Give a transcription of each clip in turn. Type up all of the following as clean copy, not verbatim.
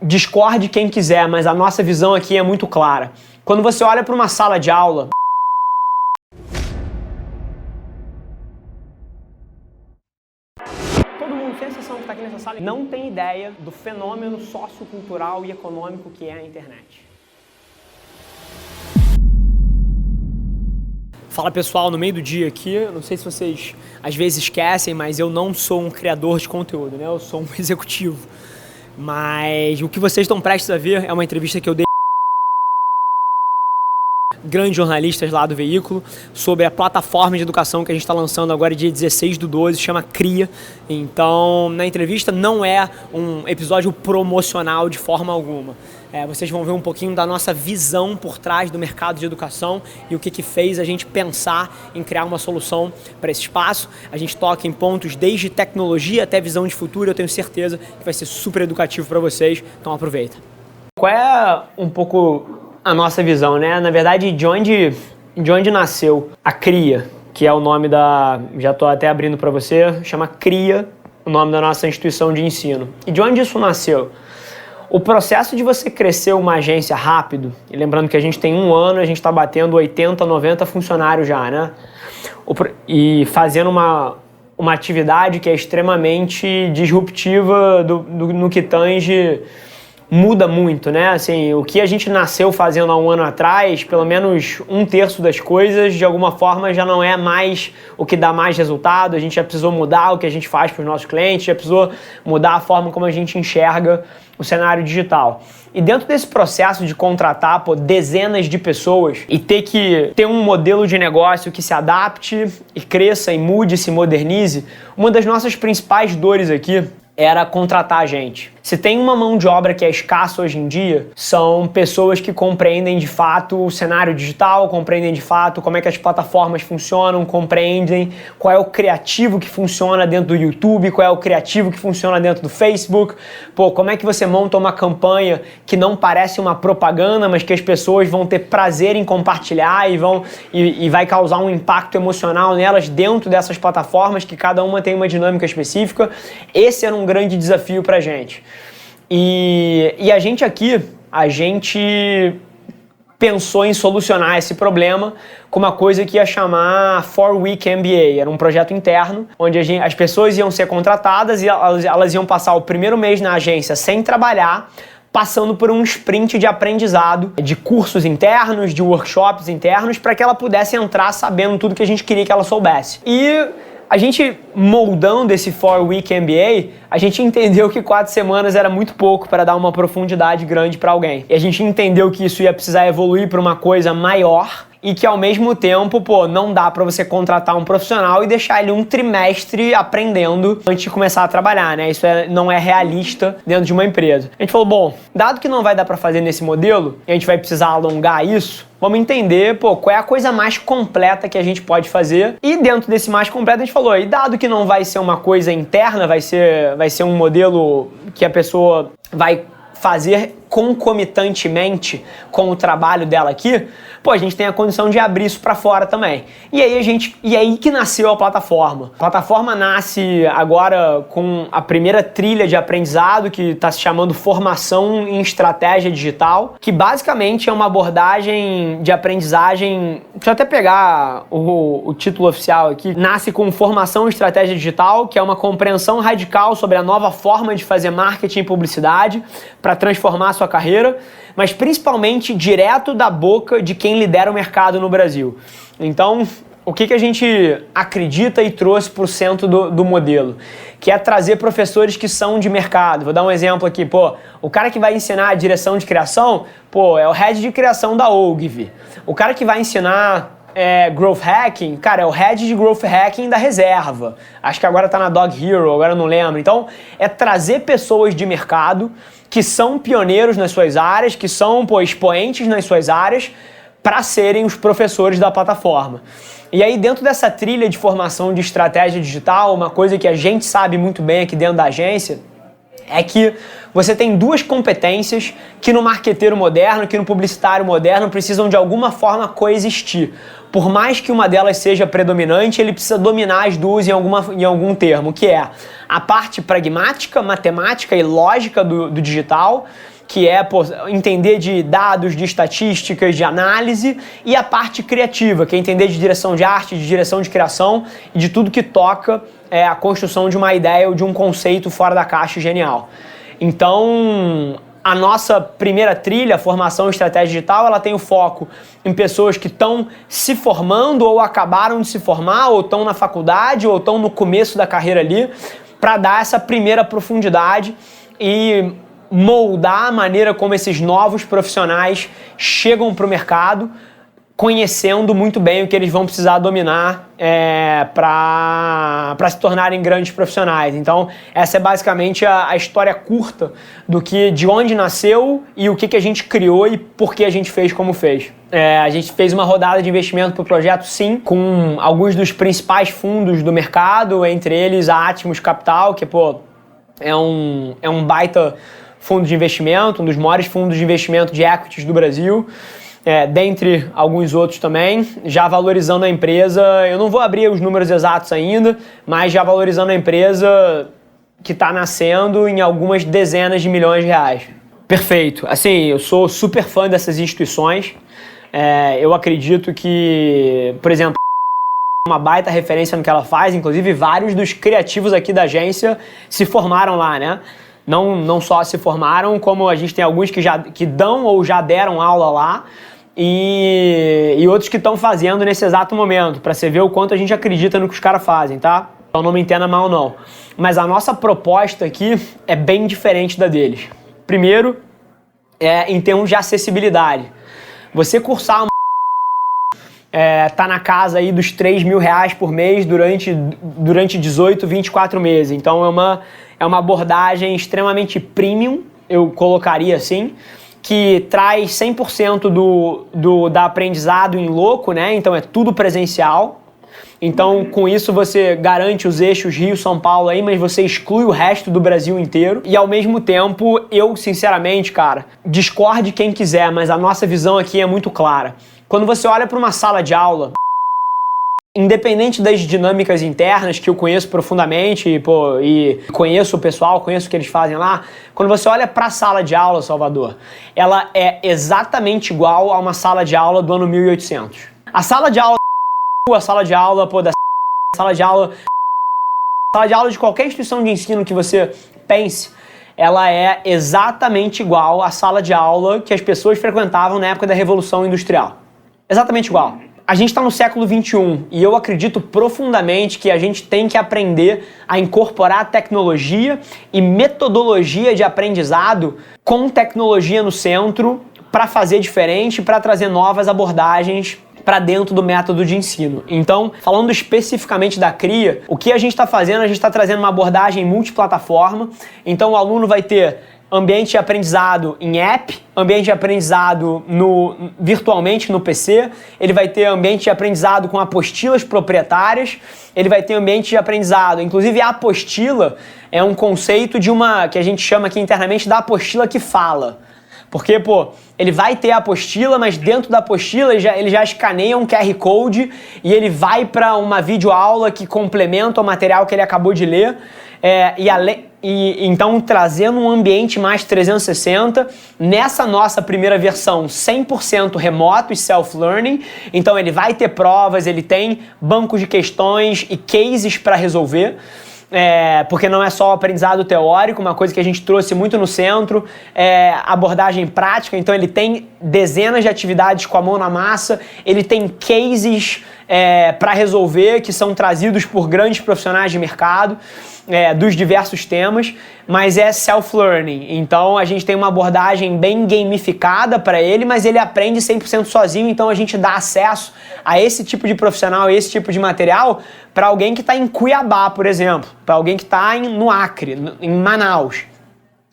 discorde quem quiser, mas a nossa visão aqui é muito clara. Quando você olha para uma sala de aula, todo mundo, sem exceção que está aqui nessa sala, não tem ideia do fenômeno sociocultural e econômico que é a internet. Fala pessoal, no meio do dia aqui, não sei se vocês às vezes esquecem, mas eu não sou um criador de conteúdo, né? Eu sou um executivo. Mas o que vocês estão prestes a ver é uma entrevista que eu dei grandes jornalistas lá do veículo sobre a plataforma de educação que a gente está lançando agora dia 16/12, chama Cria. Então, na entrevista não é um episódio promocional de forma alguma. Vocês vão ver um pouquinho da nossa visão por trás do mercado de educação e o que fez a gente pensar em criar uma solução para esse espaço. A gente toca em pontos desde tecnologia até visão de futuro. Eu tenho certeza que vai ser super educativo para vocês, então aproveita. Qual é um pouco a nossa visão, né? Na verdade, de onde nasceu a Cria, que é o nome da... Já estou até abrindo para você, chama Cria, o nome da nossa instituição de ensino. E de onde isso nasceu? O processo de você crescer uma agência rápido, e lembrando que a gente tem 1 ano, a gente está batendo 80, 90 funcionários já, né? E fazendo uma atividade que é extremamente disruptiva no que tange, muda muito, né? Assim, o que a gente nasceu fazendo há 1 ano atrás, pelo menos 1/3 das coisas, de alguma forma já não é mais o que dá mais resultado. A gente já precisou mudar o que a gente faz para os nossos clientes, já precisou mudar a forma como a gente enxerga o cenário digital. E dentro desse processo de contratar dezenas de pessoas e ter que ter um modelo de negócio que se adapte e cresça e mude, se modernize, uma das nossas principais dores aqui era contratar gente. Se tem uma mão de obra que é escassa hoje em dia, são pessoas que compreendem de fato o cenário digital, compreendem de fato como é que as plataformas funcionam, compreendem qual é o criativo que funciona dentro do YouTube, qual é o criativo que funciona dentro do Facebook, como é que você monta uma campanha que não parece uma propaganda, mas que as pessoas vão ter prazer em compartilhar e vai causar um impacto emocional nelas dentro dessas plataformas, que cada uma tem uma dinâmica específica. Esse era um grande desafio pra gente. E a gente aqui, pensou em solucionar esse problema com uma coisa que ia chamar 4-Week MBA. Era um projeto interno, onde as pessoas iam ser contratadas e elas iam passar o primeiro mês na agência sem trabalhar, passando por um sprint de aprendizado, de cursos internos, de workshops internos, para que ela pudesse entrar sabendo tudo que a gente queria que ela soubesse. E a gente, moldando esse 4-Week MBA, a gente entendeu que 4 semanas era muito pouco para dar uma profundidade grande para alguém. E a gente entendeu que isso ia precisar evoluir para uma coisa maior e que, ao mesmo tempo, não dá para você contratar um profissional e deixar ele 1 trimestre aprendendo antes de começar a trabalhar, né? Isso não é realista dentro de uma empresa. A gente falou, bom, dado que não vai dar para fazer nesse modelo e a gente vai precisar alongar isso, vamos entender, qual é a coisa mais completa que a gente pode fazer. E dentro desse mais completo a gente falou, e dado que não vai ser uma coisa interna, vai ser um modelo que a pessoa vai fazer concomitantemente com o trabalho dela aqui, a gente tem a condição de abrir isso para fora também. E aí que nasceu a plataforma. A plataforma nasce agora com a primeira trilha de aprendizado, que está se chamando Formação em Estratégia Digital, que basicamente é uma abordagem de aprendizagem. Deixa eu até pegar o título oficial aqui. Nasce com Formação em Estratégia Digital, que é uma compreensão radical sobre a nova forma de fazer marketing e publicidade para transformar a sua carreira, mas principalmente direto da boca de quem lidera o mercado no Brasil. Então, o que a gente acredita e trouxe para o centro do modelo? Que é trazer professores que são de mercado. Vou dar um exemplo aqui. O cara que vai ensinar a direção de criação, é o head de criação da Ogilvy. O cara que vai ensinar Growth Hacking, cara, é o head de Growth Hacking da Reserva. Acho que agora tá na Dog Hero, agora eu não lembro. Então, é trazer pessoas de mercado que são pioneiros nas suas áreas, que são, expoentes nas suas áreas, para serem os professores da plataforma. E aí, dentro dessa trilha de formação de estratégia digital, uma coisa que a gente sabe muito bem aqui dentro da agência é que você tem duas competências que no marqueteiro moderno, que no publicitário moderno precisam de alguma forma coexistir. Por mais que uma delas seja predominante, ele precisa dominar as duas em algum termo, que é a parte pragmática, matemática e lógica do digital, que é entender de dados, de estatísticas, de análise, e a parte criativa, que é entender de direção de arte, de direção de criação e de tudo que toca a construção de uma ideia ou de um conceito fora da caixa genial. Então, a nossa primeira trilha, a formação em estratégia digital, ela tem o foco em pessoas que estão se formando ou acabaram de se formar, ou estão na faculdade, ou estão no começo da carreira ali, para dar essa primeira profundidade e moldar a maneira como esses novos profissionais chegam para o mercado, conhecendo muito bem o que eles vão precisar dominar para se tornarem grandes profissionais. Então, essa é basicamente a história curta de onde nasceu e o que a gente criou e por que a gente fez como fez. A gente fez uma rodada de investimento para o projeto, sim, com alguns dos principais fundos do mercado, entre eles a Atmos Capital, que é um baita fundo de investimento, um dos maiores fundos de investimento de equities do Brasil. Dentre alguns outros também, já valorizando a empresa. Eu não vou abrir os números exatos ainda, mas já valorizando a empresa que está nascendo em algumas dezenas de milhões de reais. Perfeito. Assim, eu sou super fã dessas instituições. Eu acredito que, por exemplo, uma baita referência no que ela faz, inclusive vários dos criativos aqui da agência se formaram lá, né? Não só se formaram, como a gente tem alguns que dão ou já deram aula lá, e outros que estão fazendo nesse exato momento, para você ver o quanto a gente acredita no que os caras fazem, tá? Então não me entenda mal, não. Mas a nossa proposta aqui é bem diferente da deles. Primeiro, em termos de acessibilidade. Você cursar tá na casa aí dos R$3.000 por mês durante 18, 24 meses. Então é uma abordagem extremamente premium, eu colocaria assim, que traz 100% da aprendizado em loco, né? Então é tudo presencial. Então, com isso, você garante os eixos Rio-São Paulo aí, mas você exclui o resto do Brasil inteiro. E, ao mesmo tempo, eu, sinceramente, cara, discorde quem quiser, mas a nossa visão aqui é muito clara. Quando você olha para uma sala de aula, independente das dinâmicas internas, que eu conheço profundamente e conheço o pessoal, conheço o que eles fazem lá, quando você olha para a sala de aula, Salvador, ela é exatamente igual a uma sala de aula do ano 1800. A sala de aula a sala de aula sala de aula de qualquer instituição de ensino que você pense, ela é exatamente igual à sala de aula que as pessoas frequentavam na época da Revolução Industrial. Exatamente igual. A gente está no século XXI e eu acredito profundamente que a gente tem que aprender a incorporar tecnologia e metodologia de aprendizado com tecnologia no centro para fazer diferente, para trazer novas abordagens para dentro do método de ensino. Então, falando especificamente da CRIA, o que a gente está fazendo? A gente está trazendo uma abordagem multiplataforma. Então, o aluno vai ter ambiente de aprendizado em app, ambiente de aprendizado virtualmente no PC, ele vai ter ambiente de aprendizado com apostilas proprietárias, ele vai ter ambiente de aprendizado, inclusive a apostila é um conceito que a gente chama aqui internamente da apostila que fala. Porque, ele vai ter a apostila, mas dentro da apostila ele já escaneia um QR Code e ele vai para uma videoaula que complementa o material que ele acabou de ler. Então, trazendo um ambiente mais 360, nessa nossa primeira versão 100% remoto e self-learning. Então, ele vai ter provas, ele tem bancos de questões e cases para resolver. Porque não é só o aprendizado teórico, uma coisa que a gente trouxe muito no centro, abordagem prática. Então ele tem dezenas de atividades com a mão na massa, ele tem cases para resolver que são trazidos por grandes profissionais de mercado dos diversos temas, mas é self-learning. Então a gente tem uma abordagem bem gamificada para ele, mas ele aprende 100% sozinho, então a gente dá acesso a esse tipo de profissional, a esse tipo de material para alguém que está em Cuiabá, por exemplo, para alguém que está no Acre, em Manaus.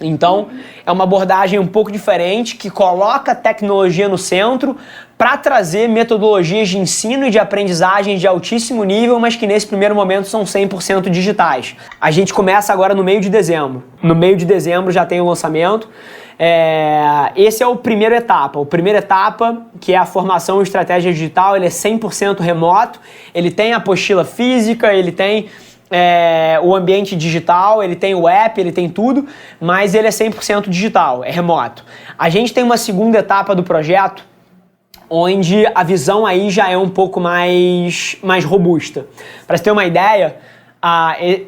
Então, é uma abordagem um pouco diferente, que coloca a tecnologia no centro para trazer metodologias de ensino e de aprendizagem de altíssimo nível, mas que nesse primeiro momento são 100% digitais. A gente começa agora no meio de dezembro. No meio de dezembro já tem o lançamento. Esse é o primeira etapa. A primeira etapa, que é a formação em estratégia digital, ele é 100% remoto, ele tem a apostila física, ele tem o ambiente digital, ele tem o app, ele tem tudo, mas ele é 100% digital, é remoto. A gente tem uma segunda etapa do projeto, onde a visão aí já é um pouco mais robusta. Para você ter uma ideia,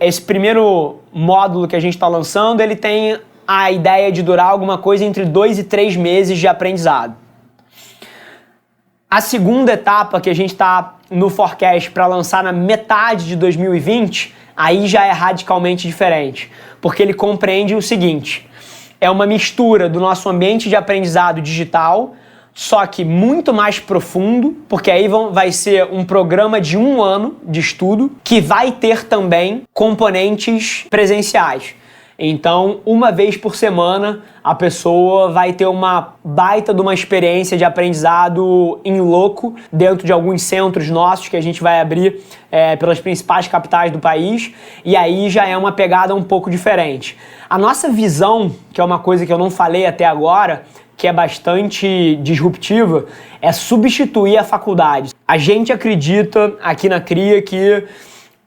esse primeiro módulo que a gente está lançando, ele tem a ideia de durar alguma coisa entre 2 e 3 meses de aprendizado. A segunda etapa que a gente está no forecast para lançar na metade de 2020, aí já é radicalmente diferente, porque ele compreende o seguinte: é uma mistura do nosso ambiente de aprendizado digital, só que muito mais profundo, porque aí vai ser um programa de 1 ano de estudo, que vai ter também componentes presenciais. Então, uma vez por semana, a pessoa vai ter uma baita de uma experiência de aprendizado em loco dentro de alguns centros nossos que a gente vai abrir pelas principais capitais do país, e aí já é uma pegada um pouco diferente. A nossa visão, que é uma coisa que eu não falei até agora, que é bastante disruptiva, é substituir a faculdade. A gente acredita aqui na CRIA que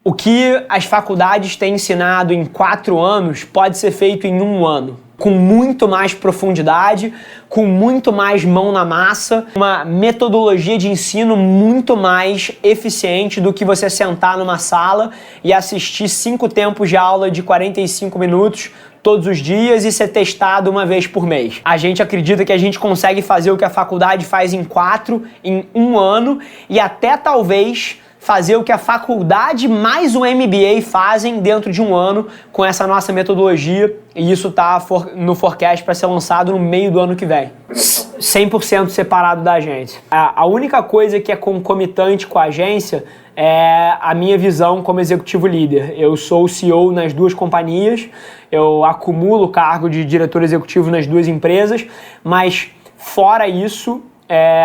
o que as faculdades têm ensinado em 4 anos pode ser feito em 1 ano, com muito mais profundidade, com muito mais mão na massa, uma metodologia de ensino muito mais eficiente do que você sentar numa sala e assistir 5 tempos de aula de 45 minutos todos os dias e ser testado uma vez por mês. A gente acredita que a gente consegue fazer o que a faculdade faz em 4, em 1 ano, e até talvez fazer o que a faculdade mais o MBA fazem dentro de 1 ano com essa nossa metodologia, e isso está no forecast para ser lançado no meio do ano que vem. 100% separado da agência. A única coisa que é concomitante com a agência é a minha visão como executivo líder. Eu sou o CEO nas 2 companhias, eu acumulo o cargo de diretor executivo nas 2 empresas, mas fora isso,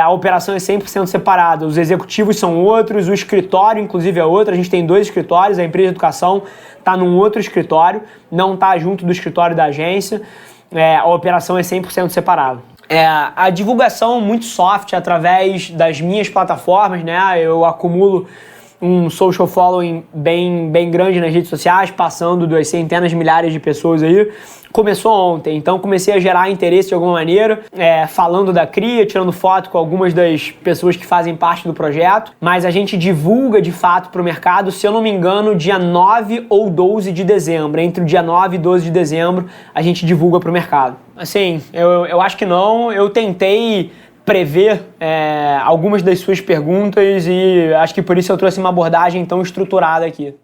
a operação é 100% separada. Os executivos são outros, o escritório, inclusive, é outro. A gente tem 2 escritórios, a empresa de educação está num outro escritório, não está junto do escritório da agência. A operação é 100% separada. A divulgação muito soft através das minhas plataformas, né? Eu acumulo um social following bem grande nas redes sociais, passando das centenas de milhares de pessoas aí. Começou ontem, então comecei a gerar interesse de alguma maneira, falando da CRIA, tirando foto com algumas das pessoas que fazem parte do projeto, mas a gente divulga de fato para o mercado, se eu não me engano, dia 9 ou 12 de dezembro. Entre o dia 9 e 12 de dezembro a gente divulga para o mercado. Assim, eu acho que não, eu tentei prever algumas das suas perguntas e acho que por isso eu trouxe uma abordagem tão estruturada aqui.